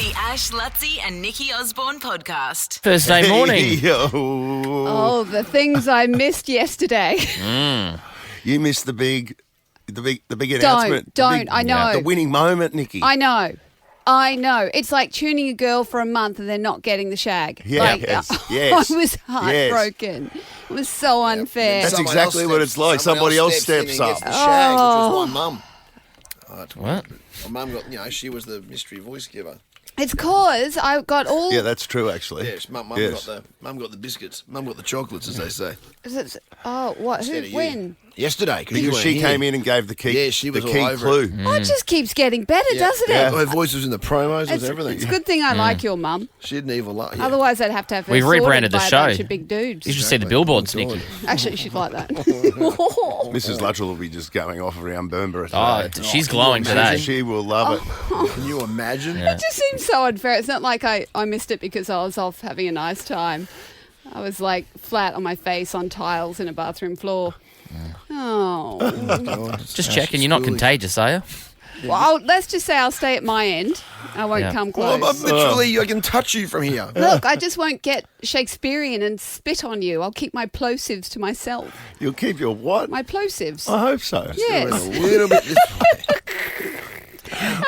The Ash, Lutzi and Nikki Osborne podcast. Thursday morning. Oh, the things I missed yesterday. You missed the big announcement. I know. The winning moment, Nikki. I know. It's like tuning a girl for a month and then not getting the shag. Yeah, yes. I was heartbroken. It was so unfair. That's exactly what it's like. Somebody else steps up. The shag, which was my mum. What? My mum got, she was the mystery voice giver. It's cause I got all... Yeah, that's true, actually. Yes, mum got the biscuits. Mum got the chocolates, as they say. Oh, what? Instead Who? of When? Yesterday. Because she came in and gave the key. Yeah, she was the key all over clue. it. Oh, it just keeps getting better, doesn't it? Her voice was in the promos, it was everything. It's a good thing I like your mum. She had an evil laugh. Yeah. Otherwise, I'd have to have her We've rebranded the by show. a bunch of big dudes. You should see the billboards, Oh, God. Nikki. Actually, she'd like that. Mrs. Luttrell will be just going off around Burnborough today. Oh, she's glowing today. She will love it. Can you imagine? It just seems so unfair. It's not like I missed it because I was off having a nice time. I was like flat on my face on tiles in a bathroom floor. Oh. Just checking, you're not contagious, are you? Well, let's just say I'll stay at my end. I won't come Well, close. I'm literally, I can touch you from here. Look, I just won't get Shakespearean and spit on you. I'll keep my plosives to myself. You'll keep your what? My plosives. I hope so. Yes. A little bit this way.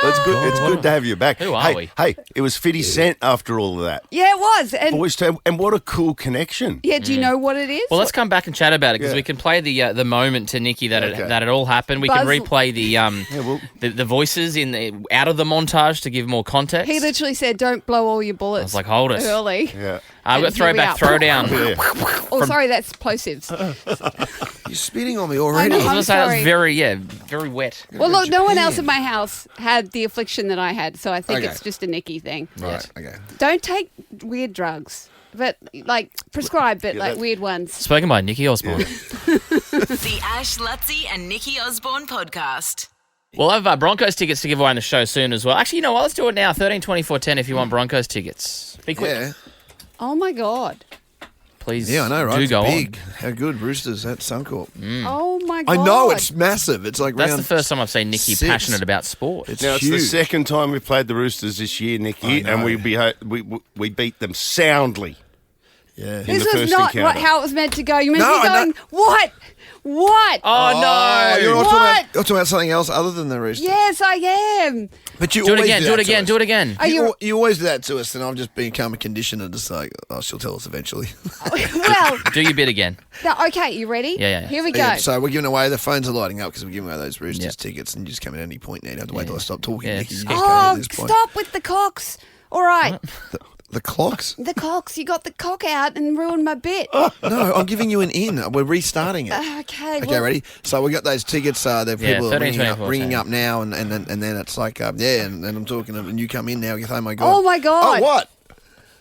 That's good. It's good to have you back. Who are we? Hey, it was 50 Cent after all of that. Yeah, it was. And Boys to have, and what a cool connection. yeah, do you know what it is? Well, let's come back and chat about it because Yeah. we can play the moment to Nikki that Okay. it all happened. We can Buzz- replay the voices out of the montage to give more context. He literally said, "Don't blow all your bullets." I was like, hold it. early. Yeah. I've got And here we throwback, are. throwdown. Yeah. Oh, sorry, that's plosives. You're spitting on me I already. know. I was going I'm to say that was sorry. very wet. Well, look, no one else Japan. in my house had the affliction that I had, so I think Okay. it's just a Nikki thing. Right, okay. Don't take weird drugs, but like prescribed, but like that- weird ones. Spoken by Nikki Osborne. The Ash, Lutzi and Nikki Osborne podcast. We'll have Broncos tickets to give away on the show soon as well. Actually, you know what? Let's do it now. 13 24 10 if you want Broncos tickets. Be quick. Yeah. Oh my god! Please Yeah, I know, right? do It's go big. on. How good Roosters at Suncorp. Oh my god! I know, it's massive. It's like That's round the first time I've seen Nikki 6. passionate about sport. It's Now, it's huge. the second time we've played the Roosters this year, Nikki, I and know. we beat them soundly. Yeah. In This the was first not encounter. how it was meant to go. You meant No, to be I know. going what? What? Oh, no. You're not What? talking about something else other than the Roosters. Yes, I am. But you Do it always again, do do it that to again, us. do it again. Are you? You always do that to us, and I've just become a conditioner. Just like, she'll tell us eventually. Well, Do your bit again. no, okay. You ready? Yeah. Here we go. Yeah, so we're giving away, the phones are lighting up because we're giving away those Roosters tickets, and you just come at any point now. You don't have to wait till I stop talking. Yeah, Nikki. it's- You just go at Oh, this point. stop with the cocks. All right. The clocks? The cocks. You got the cock out and ruined my bit. No, I'm giving you an in. We're restarting it. Okay. Okay, well, ready? So we got those tickets. The Yeah, people are 13, ringing 24, up now, and then it's like, and I'm talking, and you come in now. You go, oh my god. Oh my god. Oh,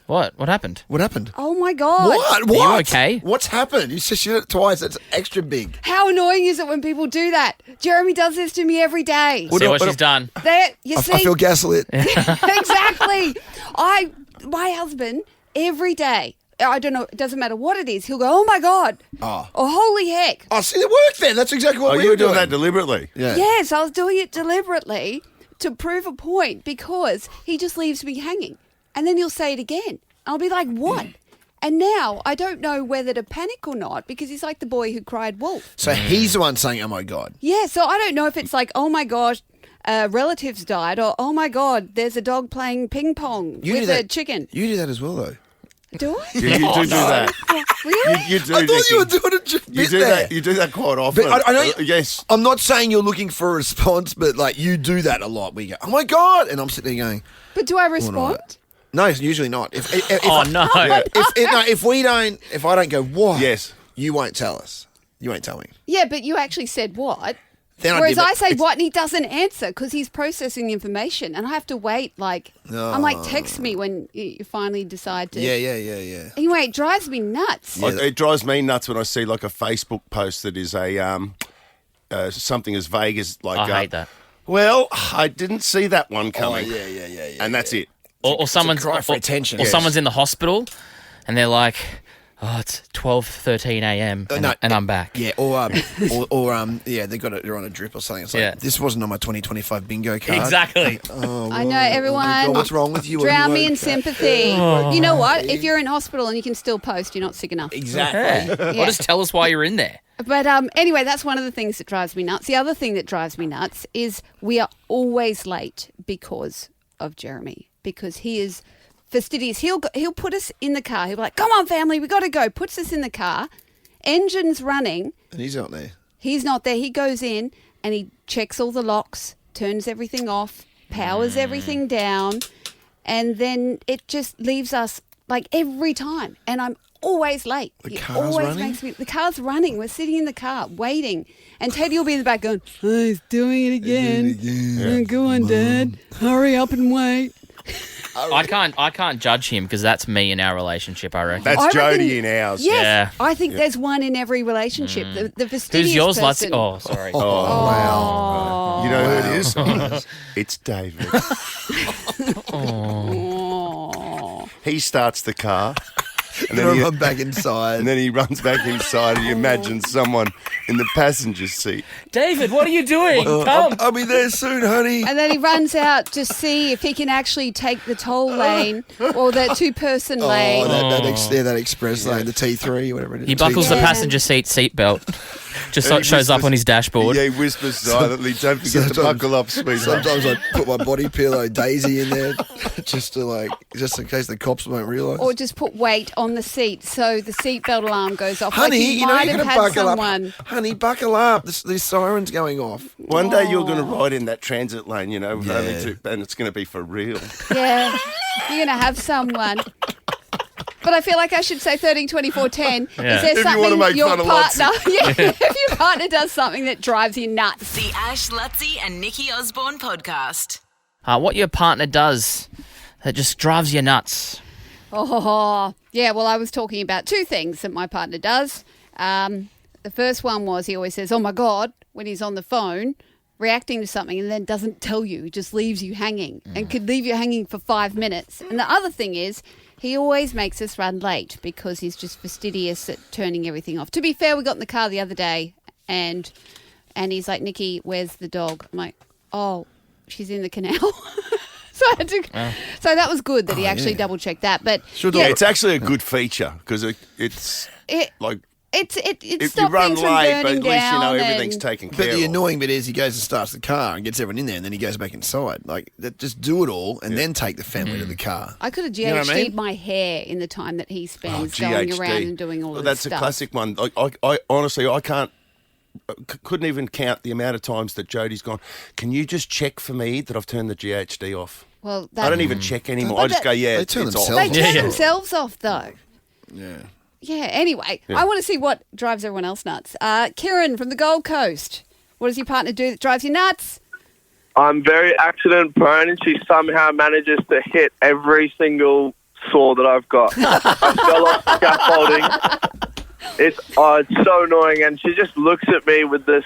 what? What happened? What happened? Oh my god. What? you What? okay? What's happened? You just did it twice. It's extra big. How annoying is it when people do that? Jeremy does this to me every day. See what she's done. There, you see? I feel gaslit. Exactly. My husband, every day, I don't know, it doesn't matter what it is, he'll go, oh my God. Oh. Or holy heck. Oh, see, it worked then. That's exactly what Oh, we you were were doing that deliberately. Yeah. Yes, I was doing it deliberately to prove a point because he just leaves me hanging. And then he'll say it again. I'll be like, what? And now I don't know whether to panic or not because he's like the boy who cried wolf. So he's the one saying, oh my God. Yeah, so I don't know if it's like, oh my gosh, relatives died, or oh my God, there's a dog playing ping pong You do with a that- chicken. You do that as well, though. Do I? Yeah, you do that. Really? You do, I thought you were Nikki. doing it just You do that. You do that quite often. But I know, yes. I'm not saying you're looking for a response, but like you do that a lot. We go, oh my God. And I'm sitting there going, But do I respond? no, it's usually not. If Oh, no. if I don't go, what? Yes. You won't tell us. You won't tell me. Yeah, but you actually said what? Then Whereas did it. I say what and he doesn't answer because he's processing the information and I have to wait like, I'm like, text me when you finally decide to. Yeah. Anyway, it drives me nuts. Yeah. It drives me nuts when I see like a Facebook post that is a something as vague as like. I hate that. Well, I didn't see that one coming. Yeah. And that's it. Or someone's cry for attention. Or Yes. someone's in the hospital and they're like, oh, it's 12:13 a.m. and I'm back. Yeah, yeah, they're on a drip or something. It's like, Yeah. this wasn't on my 2025 bingo card. Exactly. I know, everyone. God, what's wrong with you? Are Drown you me in okay? sympathy. You know what? If you're in hospital and you can still post, you're not sick enough. Exactly. Yeah. Well, just tell us why you're in there. But anyway, that's one of the things that drives me nuts. The other thing that drives me nuts is we are always late because of Jeremy, because he is fastidious. He'll put us in the car. He'll be like, come on, family, we got to go. Puts us in the car. Engine's running. And he's not there. He's not there. He goes in and he checks all the locks, turns everything off, powers everything down, and then it just leaves us like every time. And I'm always late. The He car's always running? makes me. The car's running. We're sitting in the car waiting, and Teddy will be in the back going, "Oh, he's doing it again. Oh, go on, Dad. Hurry up and wait." I can't judge him because that's me in our relationship, I reckon. That's I reckon- Jody in ours. Yes, Yeah. I think there's one in every relationship. The fastidious Who's yours, person. Lutzy? Oh, sorry. Oh, wow. You know who it is? It's David. Oh. He starts the car. And Then then, he, I'm back inside. and then he runs back inside and you imagine someone in the passenger seat. David, what are you doing? Come. I'll be there soon, honey. And then he runs out to see if he can actually take the toll lane or the two-person lane. That express lane, the T3, whatever it is. He buckles the Yeah. passenger seatbelt. Just so And it he shows up whispers- on his dashboard. Yeah, he whispers silently, don't forget to Sometimes- buckle up, sweetheart. Sometimes I put my body pillow Daisy in there just in case the cops won't realise. Or just put weight on the seat so the seatbelt alarm goes off. Honey, like you know might you're have going to had buckle someone. up. Honey, buckle up. This siren's going off. One day you're going to ride in that transit lane, you know, with Yeah. only two, and it's going to be for real. Yeah, you're going to have someone. But I feel like I should say 13, 24, 10. Yeah. Is there If you something wanna make your fun of partner, if your partner does something that drives you nuts? The Ash, Lutzy and Nikki Osborne podcast. What your partner does that just drives you nuts. Oh, yeah. Well, I was talking about two things that my partner does. The first one was he always says, "Oh my God," when he's on the phone reacting to something and then doesn't tell you, just leaves you hanging and could leave you hanging for 5 minutes. And the other thing is he always makes us run late because he's just fastidious at turning everything off. To be fair, we got in the car the other day and he's like, "Nikki, where's the dog?" I'm like, "Oh, she's in the canal." So I had to, so that was good that he actually double checked that. But Yeah, it's actually a good feature because it's it like it if you stopped run things from late, but burning at least you know down everything's and- taken But care the of. annoying bit is he goes and starts the car and gets everyone in there, and then he goes back inside. Like, just do it all and then take the family to the car. I could have know what I GHD'd mean? my hair in the time that he spends Oh, going GHD. around and doing all Well, this that's stuff. a classic one. Like, I honestly, I couldn't even count the amount of times that Jody's gone, "Can you just check for me that I've turned the GHD off?" Well, that, I don't even check anymore. But I just that- go, "Yeah, They it's turn off." themselves They off. turn Yeah. themselves off, though. Yeah. Yeah, anyway, I want to see what drives everyone else nuts. Kieran from the Gold Coast. What does your partner do that drives you nuts? I'm very accident prone, and she somehow manages to hit every single saw that I've got. I fell off scaffolding. It's so annoying, and she just looks at me with this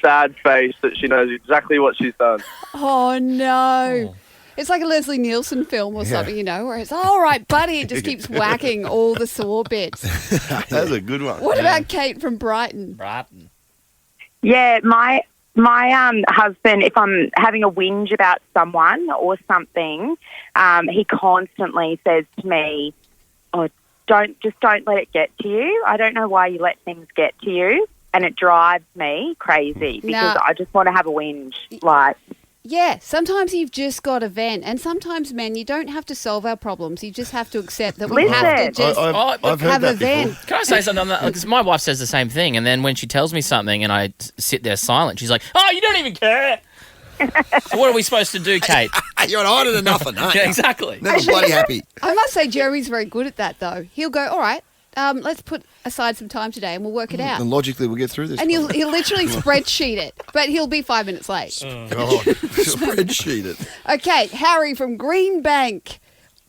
sad face that she knows exactly what she's done. Oh, no. It's like a Leslie Nielsen film or something, you know, where it's, all right, buddy, it just keeps whacking all the saw bits. That's a good one. What about Kate from Brighton? Brighton. Yeah, my husband, if I'm having a whinge about someone or something, he constantly says to me, "Oh, don't let it get to you. I don't know why you let things get to you," and it drives me crazy because No. I just want to have a whinge. Like, Yeah, sometimes you've just got to vent. And sometimes, men, you don't have to solve our problems. You just have to accept that we have to Listen. just I've heard have a that before. vent. Can I say something on that? Because my wife says the same thing, and then when she tells me something and I sit there silent, she's like, "Oh, you don't even care." So what are we supposed to do, Kate? You're on hiding enough, aren't you? Yeah, exactly. Never bloody happy. I must say, Jeremy's very good at that, though. He'll go, all right, let's put aside some time today and we'll work it out. And logically, we'll get through this. And he'll literally spreadsheet it, but he'll be 5 minutes late. God, spreadsheet it. Okay, Harry from Greenbank.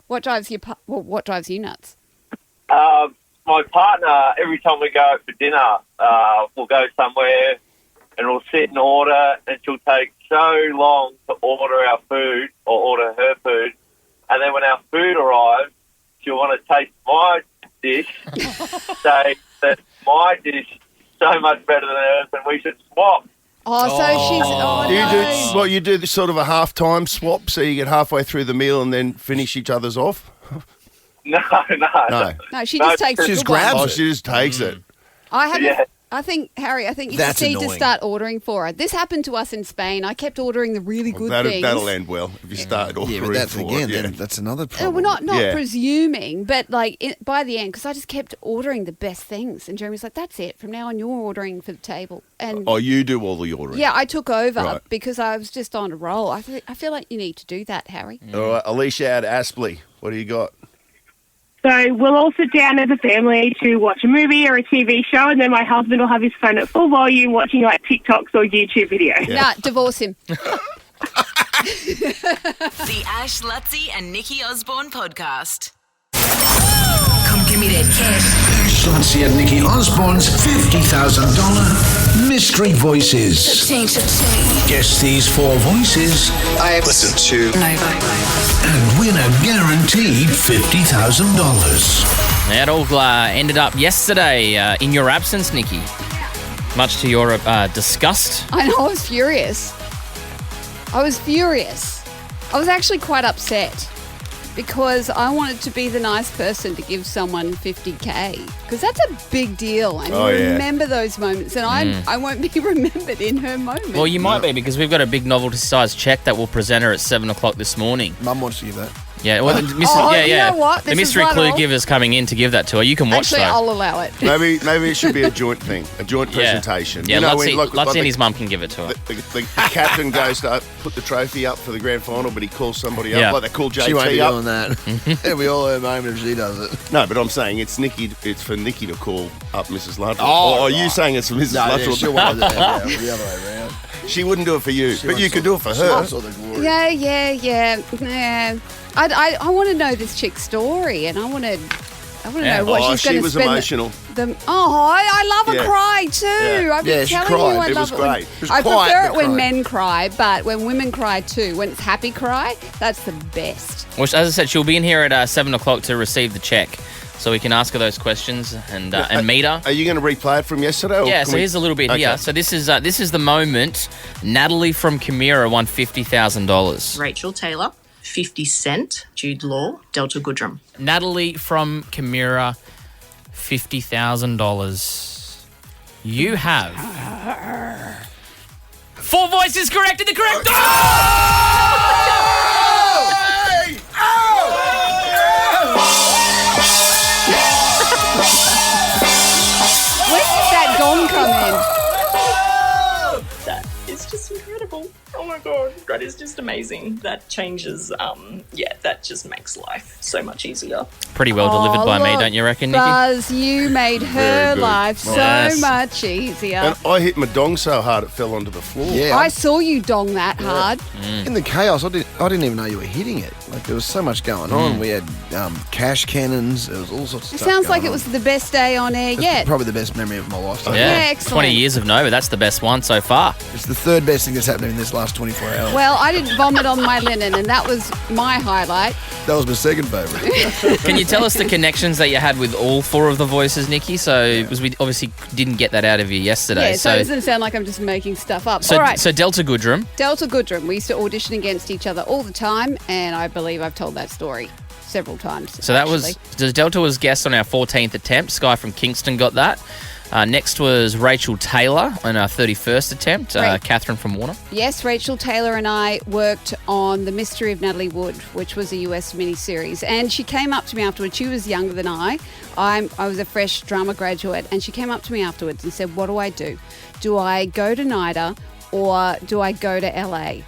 What drives you nuts? My partner, every time we go out for dinner, we'll go somewhere and we'll sit and order, and she'll take so long to order our food or order her food. And then when our food arrives, she'll want to taste my dish, say that my dish is so much better than hers and we should swap. Oh, so she's... Oh, Do you no. do what you do? This sort of a half-time swap, so you get halfway through the meal and then finish each other's off. No. No, she just takes she the just good one. grabs Oh, it. she just takes it. I haven't... Yeah. I think, Harry, I think you That's just need to annoying. start ordering for her. This happened to us in Spain. I kept ordering the really good things. That'll end well if you start ordering Yeah, but that's for again, it. Yeah. then that's another Oh, problem. we're not Yeah. presuming, but like by the end, because I just kept ordering the best things, and Jeremy's like, "That's it. From now on, you're ordering for the table." And Oh, you do all the ordering. yeah, I took over Right. because I was just on a roll. I feel like you need to do that, Harry. All right, Alicia out of Aspley. What do you got? So we'll all sit down as a family to watch a movie or a TV show, and then my husband will have his phone at full volume watching like TikToks or YouTube videos. Nah, divorce him. The Ash, Lutzi and Nikki Osborne podcast. Come give me that cash. Lutzi and Nikki Osborne's $50,000 Mystery Voices. Cha-ching, cha-ching. Guess these 4 voices I listen to Nova. and win a guaranteed $50,000. That all ended up yesterday in your absence, Nikki. Much to your disgust. I know. I was furious. I was actually quite upset because I wanted to be the nice person to give someone 50K because that's a big deal, and Oh, you yeah. remember those moments, and I won't be remembered in her moment. Well, you might be because we've got a big novelty-sized check that we'll present her at 7 o'clock this morning. Mum wants to give that. Yeah, well, the Oh, yeah, you yeah. know what? The This is mystery right clue off. giver's coming in to give that to her. You can watch Actually, though. I'll allow it. Maybe it should be a joint thing, a joint presentation. Yeah, You know, Lutzi, when, Lutzi the- and his mum can give it to her. The captain goes to put the trophy up for the grand final, but he calls somebody Yeah. up, like they call JT She won't be up. doing that. It'll be all her moment if she does it. No, but I'm saying it's Nikki. It's for Nikki to call up Mrs. Luttrell. Oh, or are you right. saying it's for Mrs. No, yeah, Luttrell? she'll want to do that. Yeah, the other way around. She wouldn't do it for you, She but you wants could do it for she her. wants all the glory. Yeah. I want to know this chick's story, and I want to know what Oh, she's she going to was spend. emotional. I love a Yeah. cry too. Yeah. I've been Yeah, she telling cried. you I It love was it. When, great. It was I quiet, prefer it but when cried. men cry, but when women cry too, when it's happy cry, that's the best. Well, as I said, she'll be in here at 7 o'clock to receive the check, so we can ask her those questions and meet her. Are you going to replay it from yesterday? Or Yeah, can so we- here's a little bit Okay. here. So this is the moment Natalie from Camira won $50,000. Rachel Taylor, 50 Cent, Jude Law, Delta Goodrum. Natalie from Camira, $50,000. You have 4 voices correct in the correct. When did that gong come in? That is just incredible. Oh my God, that is just amazing. That changes, that just makes life so much easier. Pretty well delivered by me, look, don't you reckon, Nikki? Buzz, you made her Very good. life so Yes. much easier. And I hit my dong so hard it fell onto the floor. Yeah, I saw you dong that hard. in the chaos, I didn't even know you were hitting it. Like there was so much going on. We had cash cannons. There was all sorts of It stuff. sounds like going it was on. the best day on air It's yet. probably the best memory of my lifetime. Yeah, excellent. 20 years of Nova. That's the best one so far. It's the third best thing that's happened in this last 24 hours. Well, I didn't vomit on my linen, and that was my highlight. That was my second favourite. Can you tell us the connections that you had with all 4 of the voices, Nikki? So, because we obviously didn't get that out of you yesterday. Yeah, so it doesn't sound like I'm just making stuff up. so, All right, so Delta Goodrum. Delta Goodrum. We used to audition against each other all the time, and I believe I've told that story several times. So that actually. was Delta was guest on our 14th attempt. Sky from Kingston got that. Next was Rachel Taylor on our 31st attempt. Right. Catherine from Warner. Yes, Rachel Taylor and I worked on The Mystery of Natalie Wood, which was a US miniseries. And she came up to me afterwards. She was younger than I. I was a fresh drama graduate. And she came up to me afterwards and said, what do I do? Do I go to NIDA or do I go to LA?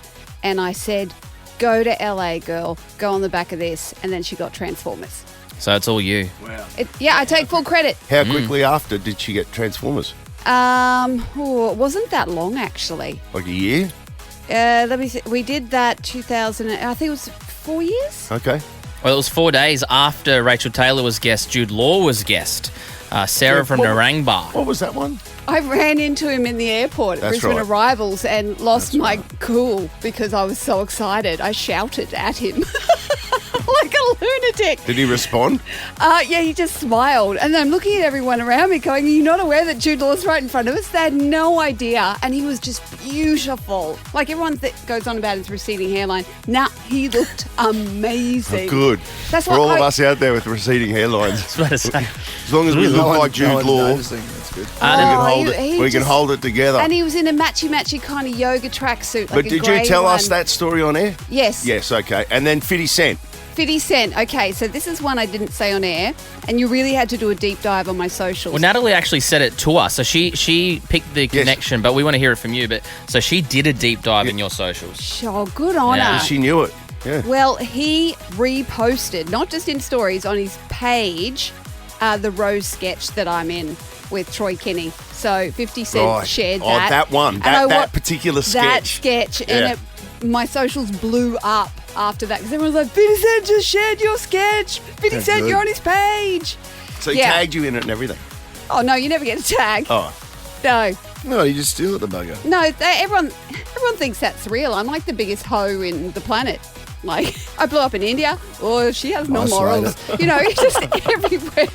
And I said, go to LA, girl. Go on the back of this. And then she got Transformers. So it's all you. I take full credit. How quickly after did she get Transformers? It wasn't that long, actually. Like a year? Let me see. We did that 2000. I think it was 4 years. Okay. Well, it was 4 days after Rachel Taylor was guest. Jude Law was guest. Sarah from what- Narangba. What was that one? I ran into him in the airport at That's Brisbane right. Arrivals and lost my cool because I was so excited. I shouted at him like a lunatic. dick. Did he respond? Yeah, he just smiled. And then I'm looking at everyone around me going, are you not aware that Jude Law's right in front of us? They had no idea. And he was just beautiful. Like everyone goes on about his receding hairline. Nah, he looked amazing. Good. That's For what all of us out there with receding hairlines. As long as we look like Jude Law, that's good. we can hold it together. And he was in a matchy kind of yoga tracksuit. But did you tell us that story on air? Yes. Yes, okay. And then 50 Cent. 50 Cent. Okay, so this is one I didn't say on air, and you really had to do a deep dive on my socials. Well, Natalie actually said it to us, so she picked the connection, but we want to hear it from you. But so she did a deep dive in your socials. Sure, good on her. She knew it. Yeah. Well, he reposted, not just in stories, on his page, the Rose sketch that I'm in with Troy Kinney. So 50 Cent shared that. Oh, that one. That particular sketch. That sketch. And my socials blew up after that because everyone's like, 50 Cent just shared your sketch. 50 Cent, you're on his page. So he tagged you in it and everything? Oh, no, you never get a tag. Oh. No. No, you just steal it, the bugger. No, everyone thinks that's real. I'm like the biggest hoe in the planet. Like, I blew up in India. Oh, she has no morals. You know, it's just everywhere.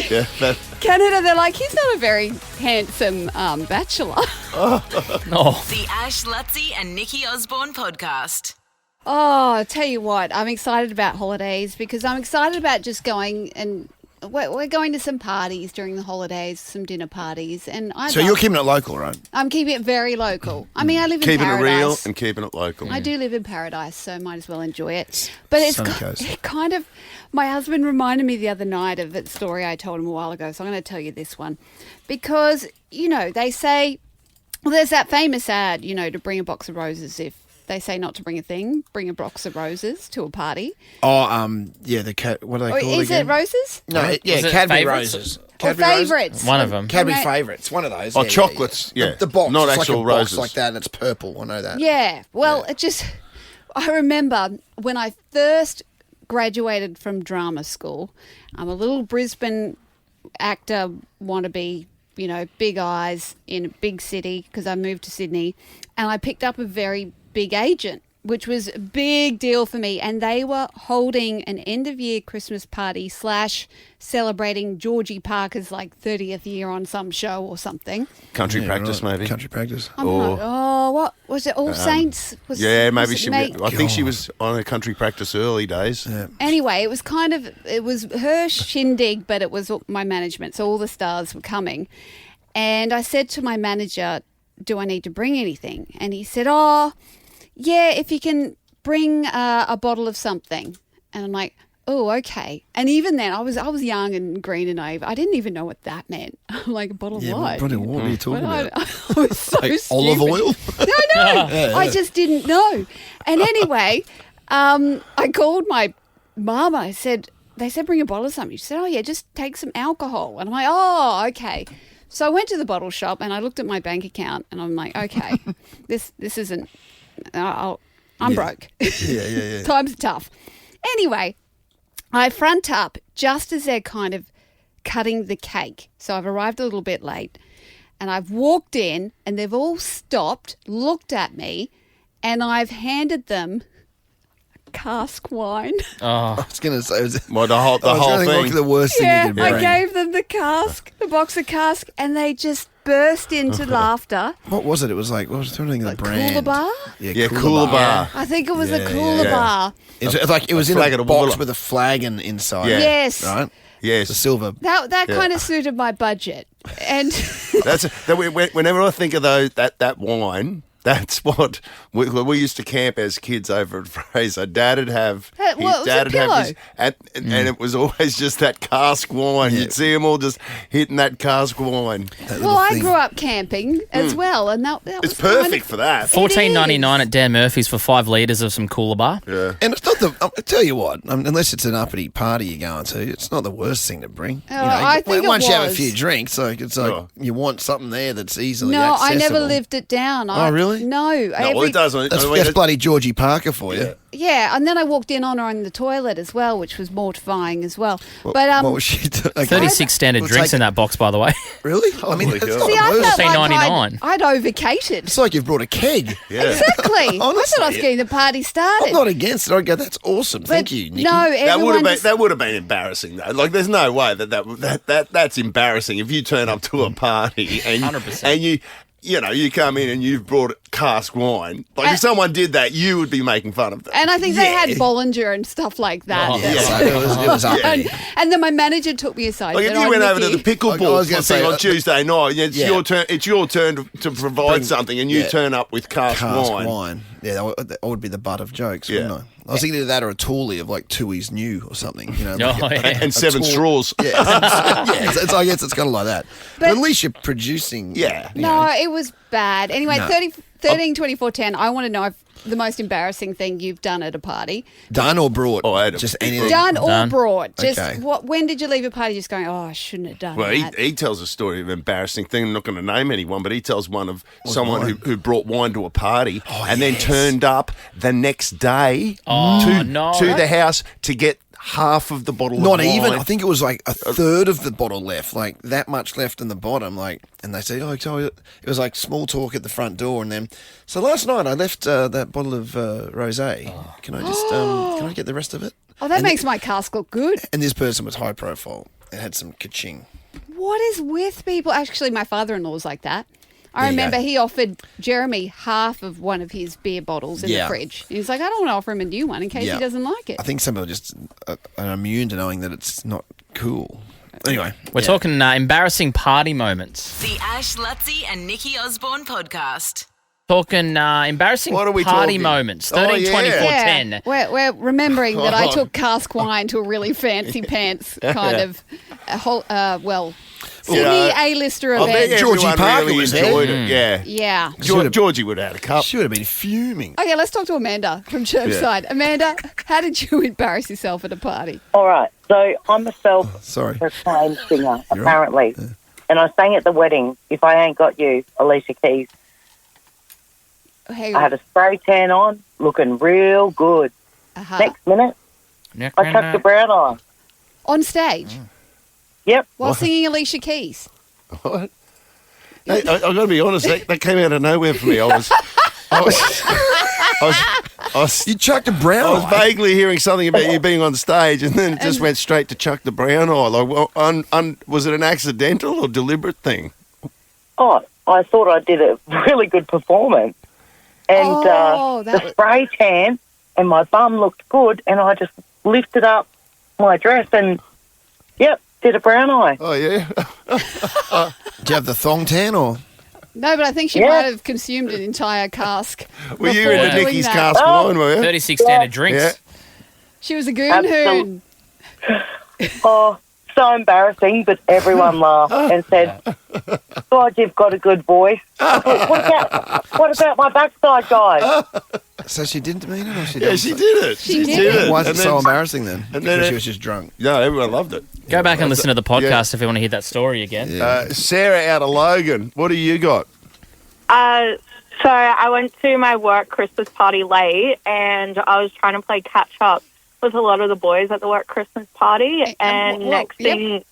Yeah. Canada, they're like, he's not a very handsome bachelor. The Ash, Lutzi and Nikki Osborne podcast. Oh, I tell you what, I'm excited about holidays because I'm excited about just going and we're going to some parties during the holidays, some dinner parties. And So you're keeping it local, right? I'm keeping it very local. I mean, I live in Keeping paradise. it real and keeping it local. I do live in paradise, so might as well enjoy it. But it's kind of, my husband reminded me the other night of that story I told him a while ago, so I'm going to tell you this one. Because, you know, they say, well, there's that famous ad, you know, to bring a box of roses if they say not to bring a thing, bring a box of roses to a party. Oh, yeah, what do they call it Is it roses? No, Cadbury roses. Favourites. One of them. Cadbury favourites, one of those. Oh, chocolates, yeah. The box, not it's actual like a roses. box like that, and it's purple. I know that. Yeah, well, it just, I remember when I first graduated from drama school, I'm a little Brisbane actor, wannabe, you know, big eyes in a big city because I moved to Sydney, and I picked up a very big agent, which was a big deal for me. And they were holding an end-of-year Christmas party / celebrating Georgie Parker's, 30th year on some show or something. Country practice, maybe. Country practice. What was it? All Saints? Maybe she. I think she was on her country practice early days. Yeah. Anyway, it was her shindig, but it was my management. So all the stars were coming. And I said to my manager, do I need to bring anything? And he said, yeah, if you can bring a bottle of something. And I'm like, oh, okay. And even then, I was young and green and naive. I didn't even know what that meant. I'm like, a bottle of what? What are you talking about? I was so stupid. Olive oil? No. I just didn't know. And anyway, I called my mum. They said, bring a bottle of something. She said, oh, yeah, just take some alcohol. And I'm like, oh, okay. So I went to the bottle shop and I looked at my bank account and I'm like, okay, this isn't, I'm broke. Yeah. Times are tough. Anyway, I front up just as they're kind of cutting the cake. So I've arrived a little bit late and I've walked in and they've all stopped, looked at me, and I've handed them cask wine. I was going to say, the whole thing. The worst thing you could bring. I gave them the box of cask, and they just burst into laughter. What was it? It was like, what was the thing? The brand? Cooler Bar? Yeah, Cooler Bar. I think it was a Cooler Bar. It's like it was in a box with a flagon inside. Yeah. Yes. Right? Yes. The silver. That kind of suited my budget. And whenever I think of that wine, that's what we used to camp as kids over at Fraser. Dad would have his, and it was always just that cask wine. You'd see them all just hitting that cask wine. Well, I grew up camping as well, and that was it's perfect for that. $14.99 at Dan Murphy's for 5 litres of some Cooler Bar. Yeah, and it's not I tell you what, unless it's an uppity party you're going to, it's not the worst thing to bring. I think once you have a was. few drinks, it's like you want something there that's easily No, accessible. I never lived it down. Oh, really? Really? No. No, it doesn't. That's bloody Georgie Parker for you. Yeah, and then I walked in on her in the toilet as well, which was mortifying as well. What was she doing? Okay. 36 standard drinks in that box, by the way. Really? I mean, it's not See, I worse. felt like $14.99. I'd overcated. It's like you've brought a keg. Yeah. Exactly. I thought I was Honestly. getting the party started. I'm not against it. I go, that's awesome. Thank But you, Nikki. No, everyone That would have been embarrassing though. Like, there's no way that's embarrassing if you turn up to a party and 100%. and you come in and you've brought cask wine. Like, if someone did that, you would be making fun of them. And I think they had Bollinger and stuff like that. Oh, Yeah, so it was up there. And then my manager took me aside. Like, and if said, you "Oh, went over to Nikki." the pickleball I was gonna say, on Tuesday night, it's yeah. your turn. It's your turn to provide something, and you Yeah. turn up with cask wine. Yeah, that would be the butt of jokes, Yeah. wouldn't I? I was thinking of that or a toolie of like Tui's New or something. You know, Oh, like yeah. And 7 straws. Yeah, I guess it's kind of like that. But at least you're producing. Yeah. you No, know. it was bad. Anyway, No. 13, 24, 10, I want to know if the most embarrassing thing you've done at a party. Done or brought? Oh, I had just a- anything. Done or Done. brought. Just Okay. when did you leave a party just going, oh, I shouldn't have done Well, that? he tells a story of an embarrassing thing. I'm not going to name anyone, but he tells one of someone wine? who brought wine to a party and then turned up the next day to the house to get half of the bottle Not of wine. even. I think it was like a third of the bottle left, like that much left in the bottom. Like, and they said, so it was like small talk at the front door, and then so last night I left that bottle of rosé. Can I just can I get the rest of it? Oh, that And makes my cask look good. And this person was high profile. It had some ka-ching. What is with people? Actually, my father-in-law was like that. I There you remember go. he offered Jeremy half of one of his beer bottles in the Yeah. fridge. He was like, I don't want to offer him a new one in case Yeah. he doesn't like it. I think some people just are immune to knowing that it's not cool. Anyway, We're talking embarrassing party moments. The Ash, Lutzi and Nikki Osborne podcast. Talking embarrassing What are we party talking? moments. 13, Oh, yeah. 24, Yeah, 10. we're remembering that I Oh. took cask wine to a really fancy pants kind of, Sydney Yeah. A-lister I bet event. Georgie everyone Parker really was there. enjoyed it. Yeah. Yeah. Georgie would have had a cup. she would have been fuming. Okay, let's talk to Amanda from Chermside. Amanda, how did you embarrass yourself at a party? All right. So I'm a Sorry. self-proclaimed singer, You're right. apparently. And I sang at the wedding, If I Ain't Got You, Alicia Keys. Hang I on. had a spray tan on, looking real good. Uh-huh. Next minute, I chucked a brown eye. On stage Yep. while singing Alicia Keys. What? Hey, I've got to be honest, that came out of nowhere for me. I was You chucked a brown I was eye. vaguely hearing something about you being on stage, and then it just went straight to chuck the brown eye. Like, well, was it an accidental or deliberate thing? Oh, I thought I did a really good performance. And Oh, that the was- spray tan and my bum looked good, and I just lifted up my dress and, did a brown eye. Oh, yeah? Did you have the thong tan or? No, but I think she Yeah. might have consumed an entire cask. Were you before into doing Nikki's that. cask wine, were you? 36 standard drinks. Yeah. She was a goon hoon. Oh, so embarrassing, but everyone laughed and said, God, you've got a good voice. I thought, what about my backside guys? So she didn't mean it or she Yeah, didn't? she did it. She did it. Why is it And so then- embarrassing then? and Because then she was just drunk. No, everyone loved it. Go back and listen to the podcast if you want to hear that story again. Sarah out of Logan, what do you got? So I went to my work Christmas party late, and I was trying to play catch up with a lot of the boys at the work Christmas party. And next thing,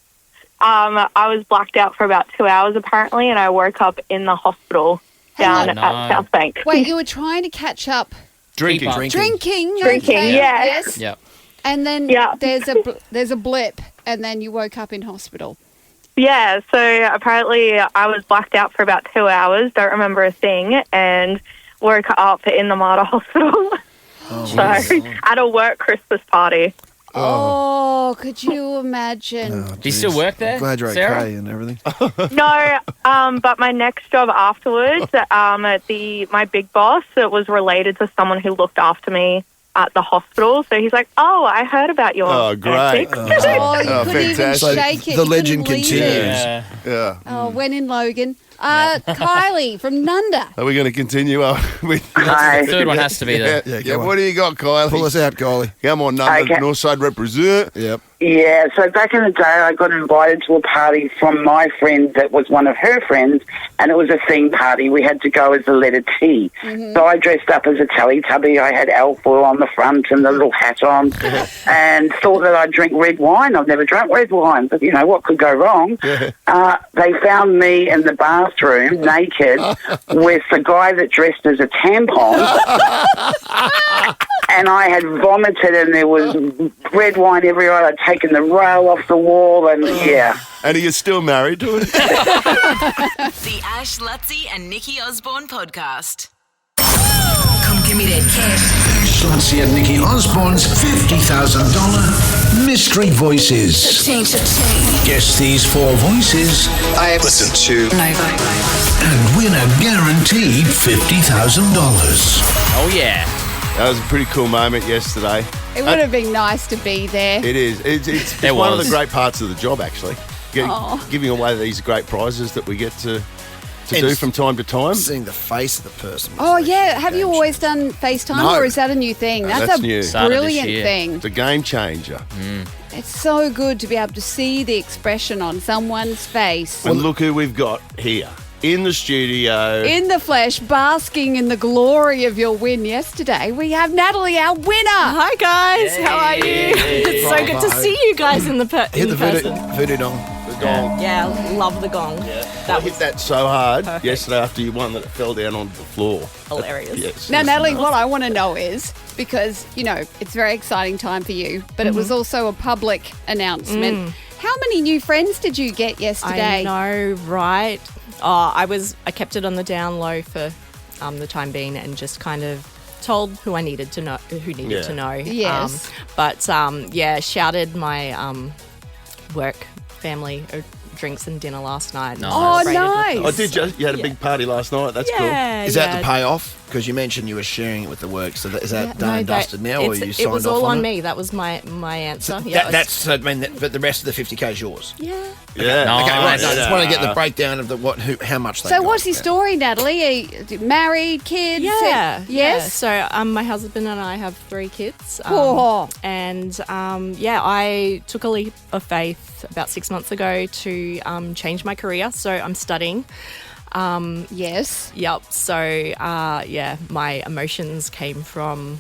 I was blacked out for about 2 hours apparently, and I woke up in the hospital down at South Bank. Wait, you were trying to catch up. Drinking. Drinking, yeah. Yes. Yep. And then there's a blip, and then you woke up in hospital. Yeah, so apparently I was blacked out for about 2 hours, don't remember a thing, and woke up in the Mater Hospital. So at a work Christmas party. Oh, could you imagine? Do you still work there, I'm glad you're Sarah? okay and everything. No, but my next job afterwards, my big boss, it was related to someone who looked after me at the hospital. So he's like, "Oh, I heard about your Oh, great. Oh, you couldn't even fantastic. shake it. The You legend couldn't leave continues. it. Yeah. Oh, when in Logan. Kylie from Nunda. Are we going to continue with The third one has to be there. Yeah, what do you got, Kylie? Pull us out, Kylie. Come on, Nunda, Okay. Northside represent. Yep. Yeah, so back in the day, I got invited to a party from my friend that was one of her friends, and it was a theme party. We had to go as the letter T. So I dressed up as a Teletubby. I had alfoil on the front and the little hat on, and thought that I'd drink red wine. I've never drunk red wine, but, you know, what could go wrong? They found me in the bathroom naked with the guy that dressed as a tampon. And I had vomited, and there was red wine everywhere. I'd taken the rail off the wall, and yeah. And are you still married to it? The Ash, Lutzi and Nikki Osborne podcast. Come give me that cash. Ash, Lutzi and Nikki Osborne's $50,000 Mystery Voices. Change. Guess these 4 voices I have listened to and win a guaranteed $50,000. Oh, yeah. That was a pretty cool moment yesterday. It would have been nice to be there. It is. It's It one of was. the great parts of the job, actually. Giving away these great prizes that we get to do from time to time. Seeing the face of the person. Oh, yeah. Have you always done FaceTime, No. or is that a new thing? That's a new. Started this brilliant year. thing. It's a game changer. It's so good to be able to see the expression on someone's face. And look who we've got here in the studio. In the flesh, basking in the glory of your win yesterday, we have Natalie, our winner. Hi guys, how are you? It's so good to see you guys in Hit in the person. voodoo dong. The gong. Yeah, love the gong. I hit that so hard yesterday after you won that it fell down onto the floor. Hilarious. Yes. Now, Natalie, what I want to know is, because, you know, it's a very exciting time for you, but it was also a public announcement. How many new friends did you get yesterday? I know, right? Oh, I kept it on the down low for the time being, and just kind of told who I needed to know, who needed to know. Yes. Shouted my work family drinks and dinner last night. Nice. Oh, Celebrated with nice. them. Oh, did you? You had a big party last night. That's cool. Is that the payoff? Because you mentioned you were sharing it with the work. So is that done and dusted now, or you signed it was off all on it? me. That was my answer. But the rest of the 50k is yours. Yeah. Yeah. Nice. Okay, right, I just Yeah. want to get the breakdown of how much they So got. what's your story, Natalie? Are you married, kids? Yeah. Yes? Yeah. So my husband and I have 3 kids. Oh. And I took a leap of faith about 6 months ago to change my career. So I'm studying. Yes. Yep. So my emotions came from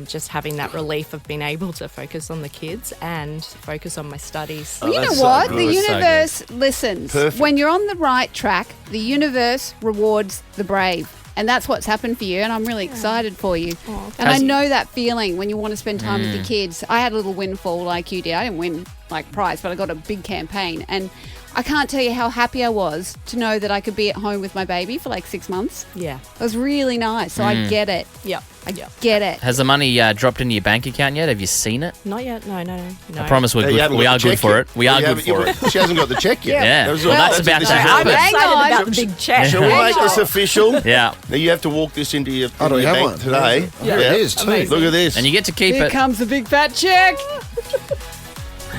just having that relief of being able to focus on the kids and focus on my studies. Well, you know that's so what? good. The That's so universe listens. Perfect. When you're on the right track, the universe rewards the brave. And that's what's happened for you, and I'm really excited for you. And I know that feeling when you want to spend time with your kids. I had a little windfall like you did. I didn't win like prize, but I got a big campaign. And I can't tell you how happy I was to know that I could be at home with my baby for like 6 months. Yeah. It was really nice. So I get it. Yep. I get it. Has the money dropped into your bank account yet? Have you seen it? Not yet. No. I promise we're You good. haven't We got are the good check for yet? it. We are You good for haven't- it. She hasn't got the check yet. Yeah. That was Well, all- that's about to I'm happen. Hang excited on. about the big check. Shall we make this official? Yeah. Now you have to walk this into your, Oh, do we your have bank one? today. Here it is, too. Amazing. Look at this. And you get to keep Here it. comes the big fat check.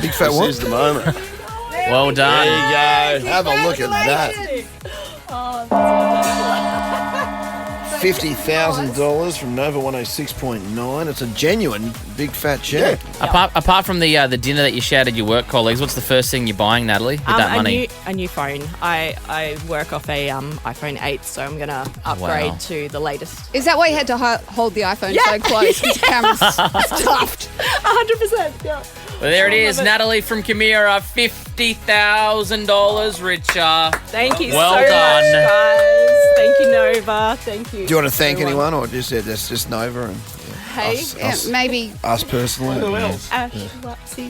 Big fat This what? is the moment. Well done. There you go. Have a look at that. $50,000 from Nova 106.9. It's a genuine big fat check. Apart from the dinner that you shared at your work colleagues, what's the first thing you're buying, Natalie, with that money? A new phone. I work off a iPhone 8, so I'm going to upgrade Wow. to the latest. Is that why you had to hold the iPhone so close? Because the camera's stuffed. 100%. Yeah. Well, there it is, love it. Natalie from Camira, $50,000 richer. Thank you Well so done. much, guys. Thank you, Nova. Thank you. Do you want to thank everyone. anyone, or just that's just Nova and Hey, Maybe. us personally? Ash, Lutzi,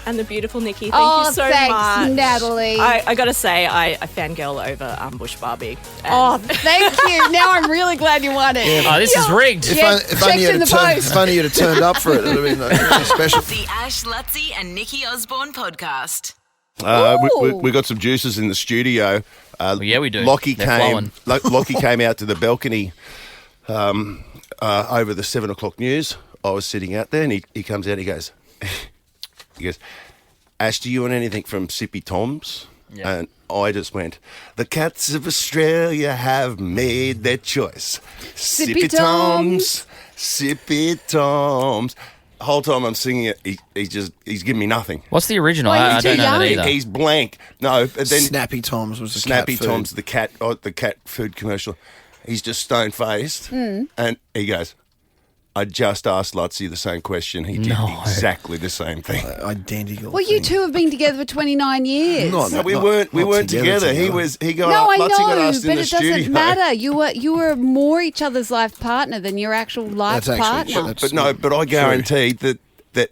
and the beautiful Nikki. Thank Oh, you so thanks, much. Natalie. I got to say, I fangirl over Bush Barbie. And Oh, thank you. Now I'm really glad you won it. Oh, this is rigged. If Yeah, only checked you'd in the have turned- post. if only you'd have turned up for it, it would have been really special. The Ash, Lutzi and Nikki Osborne podcast. We got some juices in the studio. Yeah, we do. Lockie They're came. flowing. Lockie came out to the balcony over the 7 o'clock news. I was sitting out there, and he comes out. He goes, Ash, do you want anything from Sippy Tom's? And I just went, the cats of Australia have made their choice. Sippy Toms, Sippy Toms. The whole time I'm singing it, he's giving me nothing. What's the original? Well, I he's don't too know that young. either. He's blank. No, but then Snappy Toms was the Snappy cat food. Tom's the cat food commercial. He's just stone faced, and he goes, I just asked Lutzy the same question. He did exactly the same thing. Identical. Well, you two have been together for 29 years. No, we weren't together. He got No, I Lutzy got know, asked in but the it studio. doesn't matter. You were more each other's life partner than your actual life That's actually partner. true. But I guaranteed that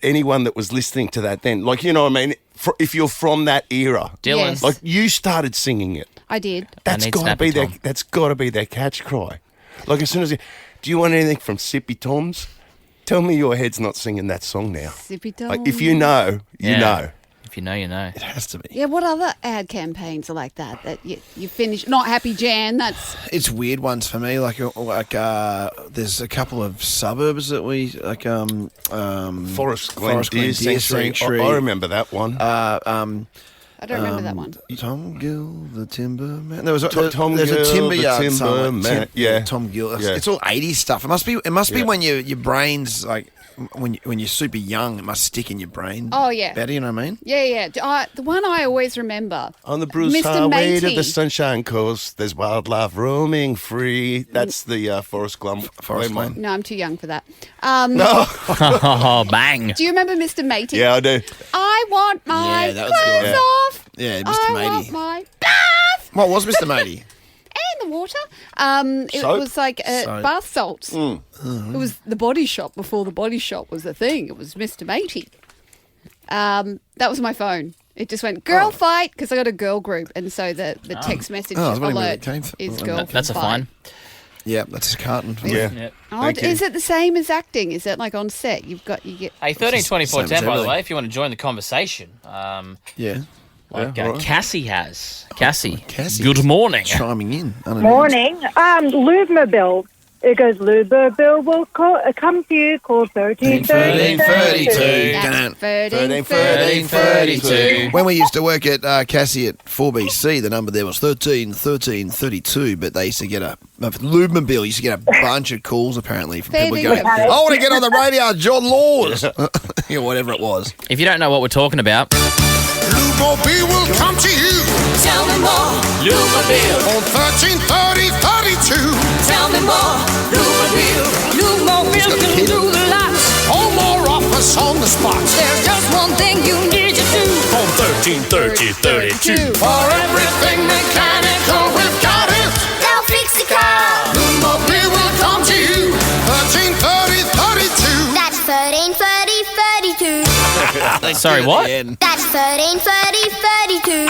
anyone that was listening to that then, like, you know what I mean, if you're from that era, Dylan. Yes. like you started singing it. I did. That's need got to Snappy be their. Tom. That's got to be their catch cry. Like as soon as do you want anything from Sippy Toms? Tell me your head's not singing that song now. Sippy Tom. Like if you know, you Yeah. know. If you know, you know. It has to be. Yeah, what other ad campaigns are like that? That you finish not Happy Jan. That's It's weird ones for me. Like there's a couple of suburbs that we like. Forest Glen Deer Sanctuary. I remember that one. I don't remember that one. Tom Gill, the Timber Man. There's a Gill, Timber the Yard Timber song. Man. Yeah. Tom Gill. Yeah. It's all 80s stuff. It must be Yeah. when your brain's like when you're super young. It must stick in your brain. Oh, yeah. better. You know what I mean? Yeah. The one I always remember. On the Bruce Mr. Highway to Matey. the Sunshine Coast, there's wildlife roaming free. That's the Forest Glen one. No, I'm too young for that. No. Oh, bang. Do you remember Mr. Matey? Yeah, I do. I want my Yeah, that was clothes good. off. Yeah, Mr. I Matey. want my bath What was Mr. Matey? and the water. It Soap? was like Soap. bath salts. It was the Body Shop before the Body Shop was a thing. It was Mr. Matey. That was my phone. It just went girl fight because I got a girl group, and so the text message I was wondering where alert it came from. is girl That's a fight. fine. Yeah, that's a carton. Yeah. Yep. Oh, Thank you. is it the same as acting? Is it like on set? You get Hey, 13 24 Same 10, as by the everything. way, if you want to join the conversation. Yeah. Like Yeah, all right. Cassie has. Cassie. Cassie. Good morning. Chiming in. unannounced. Morning. Lubemobile. It goes, Lubemobile will come to you, call 1332. 1332. When we used to work at Cassie at 4BC, the number there was 1332, but they used to get a Lubemobile used to get a bunch of calls apparently from people going, I want to get on the radio, John Laws, or whatever it was. If you don't know what we're talking about, Lubemobile will come to you. Tell me more, Lubemobile. On 133032. Tell me more, Lubemobile. Lubemobile can do the lots. Or more offers on the spot. There's just one thing you need to do. On 133032. For everything mechanical, we've got it. They'll fix the car. Lubemobile will come to you. 133032. That's 133032. sorry, what? That's 133032.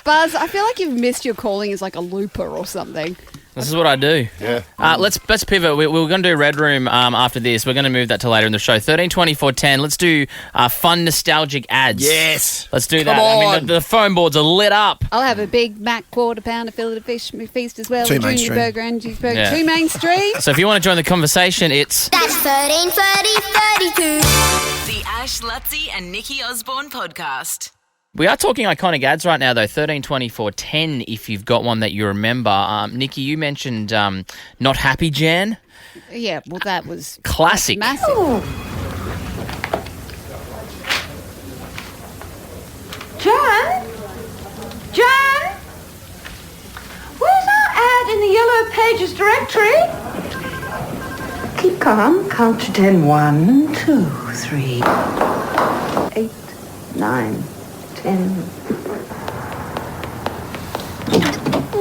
Buzz, I feel like you've missed your calling as like a looper or something. This is what I do. Yeah. Let's pivot. We're going to do Red Room after this. We're going to move that to later in the show. 13 24 10. Let's do fun nostalgic ads. Yes. Let's do Come that. I on. mean, the phone boards are lit up. I'll have a Big Mac quarter pounder, fillet of fish feast as well. Two a junior mainstream. burger and cheeseburger. Yeah. 2 mainstream. So if you want to join the conversation, it's That's 133032. The Ash, Lutzy and Nikki Osborne podcast. we are talking iconic ads right now, though. 13 24 10, if you've got one that you remember. Nikki, you mentioned Not Happy Jan. Yeah, well, that was Classic. massive. Jan? Jan? Where's our ad in the Yellow Pages directory? Keep calm. Count to 10. 1, 2, 3, 8, 9, 10.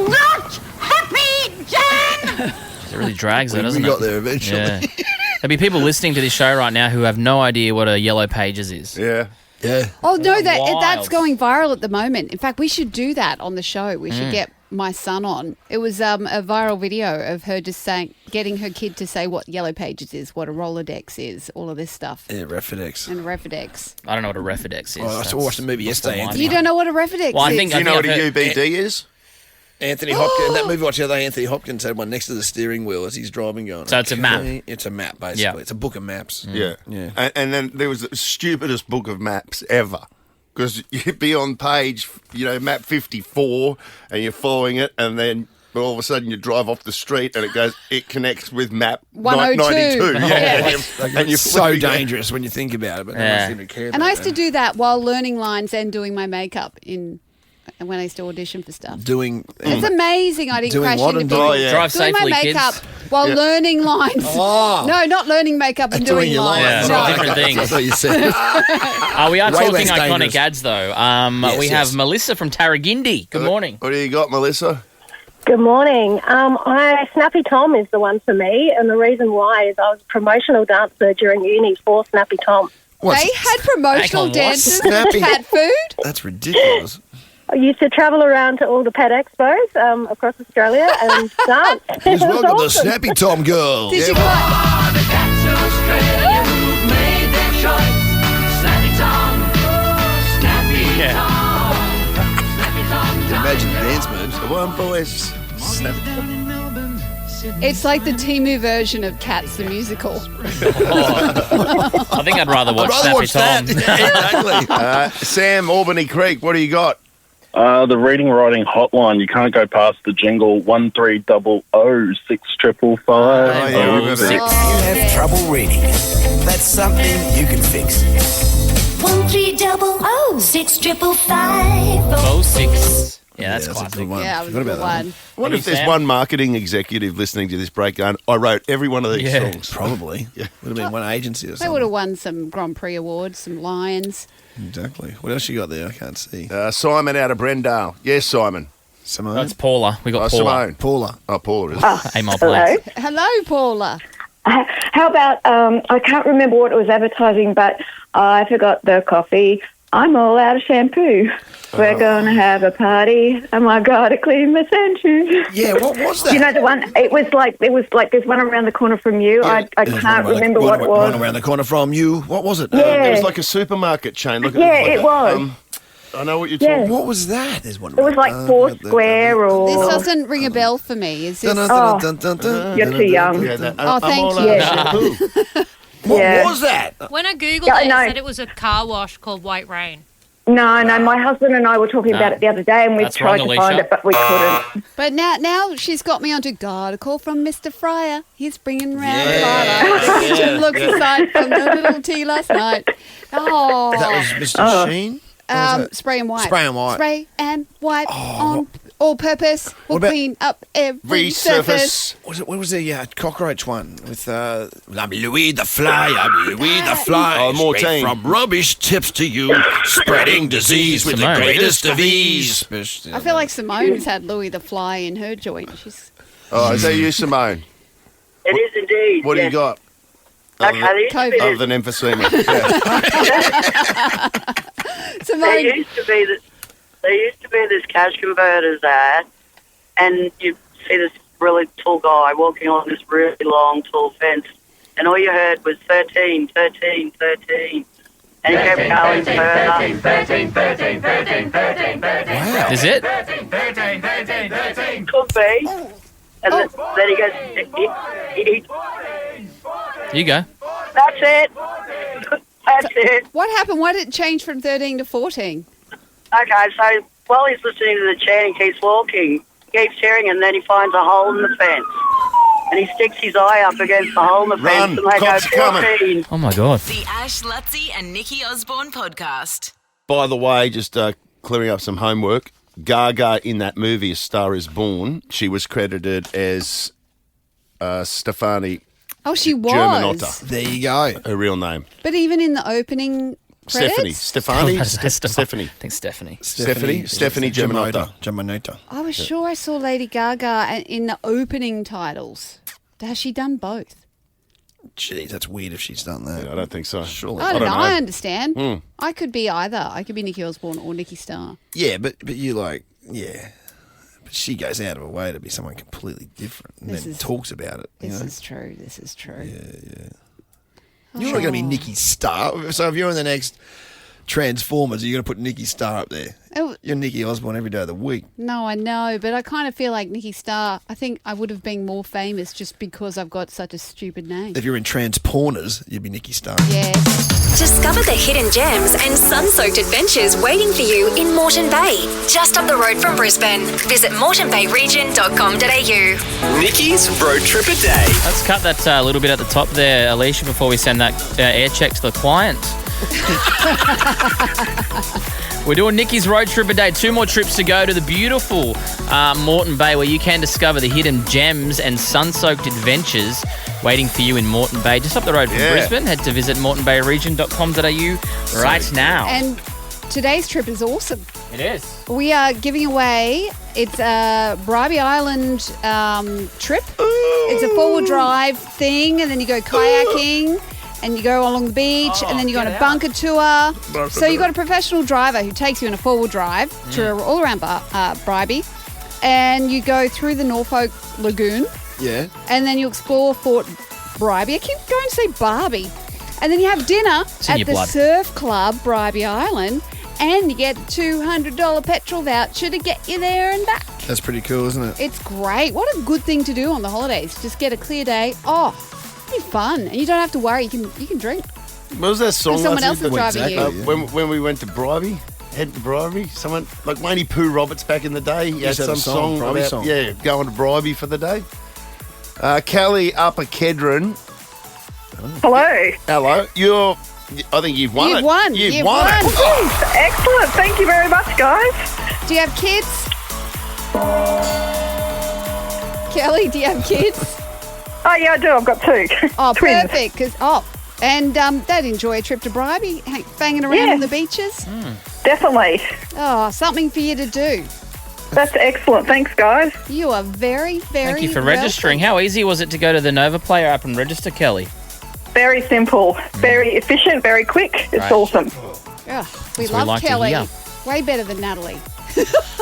Not happy, Jan! It really drags it, We doesn't it? got there eventually. Yeah. There'll be people listening to this show right now who have no idea what a Yellow Pages is. Yeah. Yeah. Oh, no, Wild. that's going viral at the moment. In fact, we should do that on the show. We should get my son on. It was a viral video of her just getting her kid to say what Yellow Pages is, what a Rolodex is, all of this stuff. Yeah, Refidex. And Refidex. I don't know what a Refidex is. Oh, I watched the movie yesterday, Anthony. You don't know what a Refidex Well, I is? think- Do you know what a I've heard- UBD is? Anthony Hopkins, that movie I watched the other day, Anthony Hopkins had one next to the steering wheel as he's driving going. So it's a map. "Okay." It's a map, basically. Yeah. It's a book of maps. Yeah. Yeah. And then there was the stupidest book of maps ever. because you'd be on page, map 54, and you're following it, and then all of a sudden you drive off the street, and it connects with map 102. 92. Yeah, and you're so dangerous when you think about it, but no one seems to care. And I used to do that while learning lines and doing my makeup when I used to audition for stuff. It's amazing. I didn't crash into people. Drive doing safely, my makeup kids. while learning lines. Oh. No, not learning makeup and doing your lines. lines. No. Different things. That's what you said. We are Way talking less iconic dangerous. ads, though. We have Melissa from Tarragindi. Good morning. What do you got, Melissa? Good morning. Snappy Tom is the one for me, and the reason why is I was a promotional dancer during uni for Snappy Tom. They had promotional dances with cat food? That's ridiculous. I used to travel around to all the pet expos across Australia and dance. Please It was welcome the awesome. Snappy Tom girl. Did you The cats of Australia who've made their choice. Snappy Tom. Snappy Tom. Snappy Tom. Imagine the dance moves. The one boys. It's like the Temu version of Cats the musical. I think I'd rather watch Snappy Tom. Exactly. Sam, Albany Creek, what do you got? The reading writing hotline. You can't go past the jingle 1300 6555. You have trouble reading. That's something you can fix. 1300 6555. 06. Yeah, that's classic. good one. Yeah, it was a good one. I wonder if there's one marketing executive listening to this break going, I wrote every one of these songs. Probably. Would have been one agency or They something. would have won some Grand Prix awards, some Lions. Exactly. What else you got there? I can't see. Simon out of Brendale. Yes, Simon. Simone? That's Paula. We got Paula. Simone. Paula. Oh, Paula. Is it? Amol Hello. Plains. Hello, Paula. How about, I can't remember what it was advertising, but I forgot the coffee. I'm all out of shampoo. We're going to have a party. Oh, my God, to clean my sand shoes. Yeah, what was that? You know the one? It was like there's one around the corner from you. I can't remember what it was. One around the corner from you. What was it? Yeah. It was like a supermarket chain. Look at It was. I know what you're Yeah. talking. What was that? There's one. It was like Foursquare or... This doesn't ring a bell for me. Is this? You're too young. Oh, thank you. Yeah. What was that? When I googled Yeah, I it, know. it said it was a car wash called White Rain. No, my husband and I were talking about it the other day, and we That's tried wrong, to find Alicia. it, but we couldn't. But now she's got me onto got a call from Mr. Fryer. He's bringing round Yeah. Clara. The kitchen Yeah. looks Yeah. aside from the little tea last night. Oh, That was Mr. Sheen? What was that? spray and white. Spray and white. Spray and white on all purpose. We'll about- clean up every surface. What was the cockroach one with I'm Louis the Fly, I'm Louis the Fly. Oh, Mortine. Straight from rubbish tips to you, spreading disease with Simone. the greatest of ease. I feel like Simone's had Louis the Fly in her joint. She's Oh, is that you, Simone? It is indeed. What do you yes. got? Okay, there used to be Other this- than emphysema. Yeah. Simone. There used to be this cash converters ad, and you see this really tall guy walking along this really long, tall fence, and all you heard was 13, 13, 13. And he kept going further. 13, 13, 13, 13, 13. Wow. Is it? 13, 13, 13, 13. Could be. And then he goes, You go. that's it. That's it. What happened? Why did it change from 13 to 14? Okay, so while he's listening to the chant, he keeps walking, keeps hearing, and then he finds a hole in the fence. And he sticks his eye up against the hole in the Run, fence, and they go cops coming. 14. Oh, my God. The Ash, Lutzi and Nikki Osborne podcast. By the way, just clearing up some homework. Gaga in that movie, A Star Is Born, she was credited as Stefani Oh, she was. Germanotta. There you go. Her real name. But even in the opening credits? Stephanie. I Stephanie. think Stephanie. Stephanie Germanotta. Germanotta. I was sure I saw Lady Gaga in the opening titles. Has she done both? Jeez, that's weird if she's done that. Yeah, I don't think so. Surely. I don't know. I understand. Hmm. I could be either. I could be Nikki Osborne or Nikki Starr. Yeah, but you like, yeah. But she goes out of her way to be someone completely different and This then is- talks about it. You This know? is true. This is true. You're not going to be Nikki Starr. So if you're in the next Transformers, you're going to put Nikki Starr up there. Oh. You're Nikki Osborne every day of the week. No, I know, but I kind of feel like Nikki Starr. I think I would have been more famous just because I've got such a stupid name. If you're in Transporners, you'd be Nikki Starr. Yes. Discover the hidden gems and sun-soaked adventures waiting for you in Moreton Bay, just up the road from Brisbane. Visit moretonbayregion.com.au. Nikki's Road Trip a Day. Let's cut that little bit at the top there, Alicia, before we send that air check to the client. We're doing Nikki's Road Trip a Day. 2 more trips to go to the beautiful Moreton Bay, where you can discover the hidden gems and sun-soaked adventures waiting for you in Moreton Bay, just up the road from Brisbane. Head to visit moretonbayregion.com.au right now. And today's trip is awesome. It is. We are giving away, it's a Bribey Island trip. It's a 4-wheel drive thing, and then you go kayaking. And you go along the beach, and then you go on a bunker tour. So you've got a professional driver who takes you in a 4-wheel drive tour all around Bribey, and you go through the Norfolk Lagoon. Yeah. And then you explore Fort Bribey. I keep going to say Barbie. And then you have dinner at the Surf Club, Bribey Island, and you get a $200 petrol voucher to get you there and back. That's pretty cool, isn't it? It's great. What a good thing to do on the holidays. Just get a clear day. Oh, be fun, and you don't have to worry. You can drink. What was that song? Someone else is driving you. When we went to Bribey, head to Bribey, someone like Winnie Pooh Roberts back in the day. He had some song Bribey about song. Going to Bribey for the day. Kelly Upper Kedron. Hello. Hello. I think you've won it. You've won. You've won it. Oh. Excellent. Thank you very much, guys. Do you have kids? Kelly, do you have kids? Oh, yeah, I do. I've got 2. Oh, Twins. perfect. And they'd enjoy a trip to Bribey, banging around on the beaches. Definitely. Oh, something for you to do. That's excellent. Thanks, guys. You are very, very Thank you for registering. How easy was it to go to the Nova Player app and register, Kelly? Very simple. Very efficient. Very quick. It's Right. awesome. Oh, we That's what we love like to Kelly. hear. Way better than Natalie.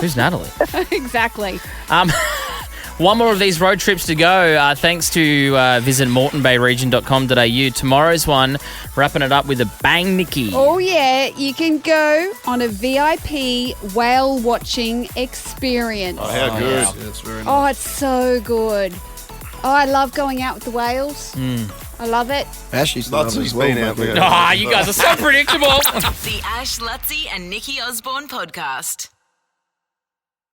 Who's Natalie? Exactly. One more of these road trips to go. Thanks to visit moretonbayregion.com.au. Tomorrow's one, wrapping it up with a bang, Nikki. Oh, yeah. You can go on a VIP whale watching experience. Oh, how good. Yeah, that's very nice. Oh, it's so good. Oh, I love going out with the whales. I love it. Ashley's lots as well. You guys are so predictable. The Ash, Lutzi and Nikki Osborne podcast.